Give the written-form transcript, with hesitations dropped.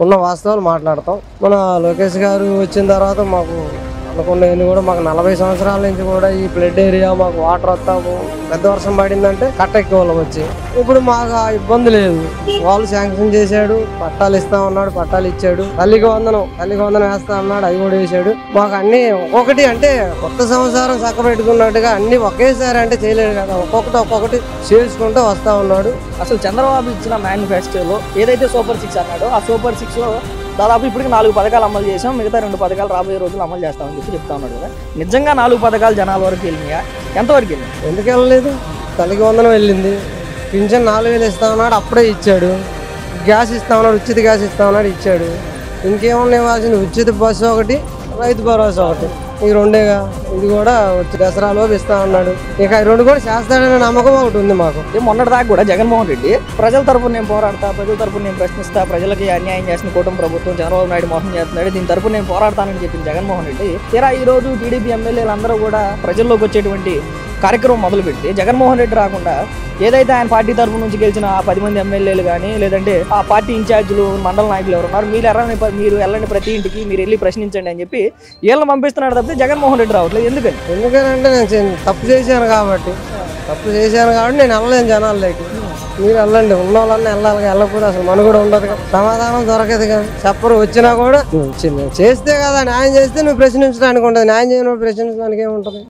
ఉన్న వాస్తవాలు మాట్లాడతాం. మన లోకేష్ గారు వచ్చిన తర్వాత మాకు అనుకున్న కూడా మాకు 40 సంవత్సరాల నుంచి కూడా ఈ ఫ్లడ్ ఏరియా మాకు వాటర్ వస్తాము, పెద్ద వర్షం పడిందంటే కట్టెక్కి వాళ్ళం వచ్చి. ఇప్పుడు మాకు ఆ ఇబ్బంది లేదు. వాళ్ళు శాంక్షన్ చేశాడు, పట్టాలు ఇస్తా ఉన్నాడు, పట్టాలు ఇచ్చాడు. తల్లికి వందనం వేస్తా అన్నాడు, అవి కూడా వేసాడు. మాకు అన్ని ఒక్కొక్కటి అంటే కొత్త సంవత్సరం చక్క పెట్టుకున్నట్టుగా అన్ని ఒకేసారి అంటే చేయలేడు కదా, ఒక్కొక్కటి చేసుకుంటూ వస్తా ఉన్నాడు. అసలు చంద్రబాబు ఇచ్చిన మేనిఫెస్టోలో ఏదైతే సూపర్ 6 అన్నాడో ఆ సూపర్ 6 లో దాదాపు ఇప్పటికి 4 పథకాలు అమలు చేసాం, మిగతా 2 పథకాలు రాబోయే రోజులు అమలు చేస్తామని చెప్తా ఉన్నాడు కదా. నిజంగా 4 పథకాలు జనాల వరకు వెళ్ళినాయా? ఎంతవరకు వెళ్ళినాయి? ఎందుకు వెళ్ళలేదు? తల్లికి వందనం వెళ్ళింది, పింఛన్ 4000 ఇస్తా ఉన్నాడు, అప్పుడే ఇచ్చాడు. గ్యాస్ ఇస్తా ఉన్నాడు, ఉచిత గ్యాస్ ఇస్తా ఉన్నాడు, ఇచ్చాడు. ఇంకేమన్నా ఇవ్వాల్సింది? ఉచిత బస్సు ఒకటి, రైతు భరోసా ఒకటి, ఈ రెండేగా. ఇది కూడా వచ్చి దసరాలోపు ఇస్తా ఉన్నాడు. ఇక 2 కూడా చేస్తాడనే నమ్మకం ఒకటి ఉంది మాకు. మొన్నటి దాకా కూడా జగన్మోహన్ రెడ్డి ప్రజల తరపున నేను పోరాడతా, ప్రజల తరపున నేను ప్రశ్నిస్తా, ప్రజలకి అన్యాయం చేసిన కూటమి ప్రభుత్వం చంద్రబాబు నాయుడు మోసం చేస్తున్నాడు, దీని తరపున నేను పోరాడతానని చెప్పిన జగన్మోహన్ రెడ్డి తీరా ఈ రోజు టీడీపీ ఎమ్మెల్యేలు అందరూ కూడా ప్రజల్లోకి వచ్చేటువంటి కార్యక్రమం మొదలుపెట్టి జగన్మోహన్ రెడ్డి రాకుండా ఏదైతే ఆయన పార్టీ తరఫు నుంచి గెలిచిన 10 మంది ఎమ్మెల్యేలు కానీ లేదంటే ఆ పార్టీ ఇన్ఛార్జీలు మండల నాయకులు ఎవరు ఉన్నారు, మీరు వెళ్ళండి ప్రతి ఇంటికి, మీరు వెళ్ళి ప్రశ్నించండి అని చెప్పి వీళ్ళని పంపిస్తున్నాడు తప్పితే జగన్మోహన్ రెడ్డి రావట్లేదు. ఎందుకంటే నేను తప్పు చేశాను కాబట్టి నేను వెళ్ళలేను జనాల్లోకి. మీరు వెళ్ళండి, ఉన్న వాళ్ళని వెళ్ళాలి, వెళ్ళకపోతే అసలు మన కూడా ఉండదు కదా, సమాధానం దొరకదు కదా. చెప్పరు, వచ్చినా కూడా చేస్తే కదా న్యాయం చేస్తే నువ్వు ప్రశ్నించడానికి ఉంటుంది, న్యాయం చేయని ప్రశ్నించడానికి ఏముంటుంది?